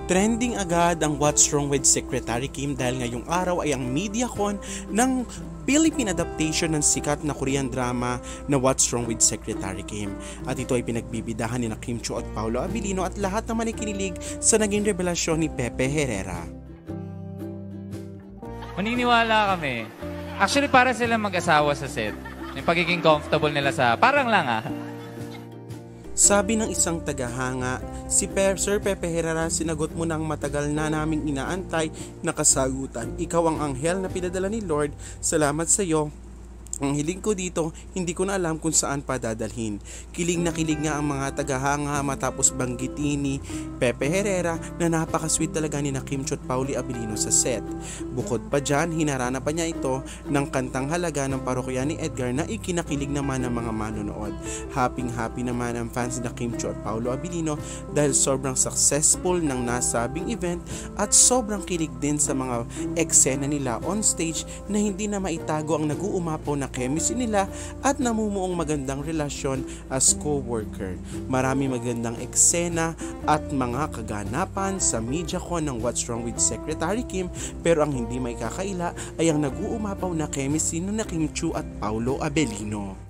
Trending agad ang What's Wrong with Secretary Kim dahil ngayong araw ay ang MediaCon ng Philippine adaptation ng sikat na Korean drama na What's Wrong with Secretary Kim. At ito ay pinagbibidahan ni Kim Chiu at Paolo Abilino at lahat naman ay kinilig sa naging revelasyon ni Pepe Herrera. Maniniwala kami. Actually, para sila mag-asawa sa set. Yung pagiging comfortable nila sa parang lang Sabi ng isang tagahanga, si Sir Pepe Herrera, sinagot mo na ang matagal na naming inaantay na kasagutan. Ikaw ang anghel na pinadala ni Lord. Salamat sa iyo. Ang hiling ko dito, hindi ko na alam kung saan pa dadalhin. Kilig na kilig nga ang mga tagahanga matapos banggitin ni Pepe Herrera na napaka-sweet talaga ni Kim Chiu at Paolo Abilino sa set. Bukod pa dyan, hinarana pa niya ito ng kantang halaga ng parokya ni Edgar na ikinakilig naman ng mga manonood. Happy naman ang fans ni Kim Chiu at Paolo Abilino dahil sobrang successful ng nasabing event at sobrang kilig din sa mga eksena nila on stage na hindi na maitago ang nag-uumapaw na chemistry nila at namumuong magandang relasyon as co-worker. Marami magandang eksena at mga kaganapan sa MediaCon ng What's Wrong with Secretary Kim, pero ang hindi may kakaila ay ang nag-uumapaw na chemistry na Kim Chiu at Paolo Abilino.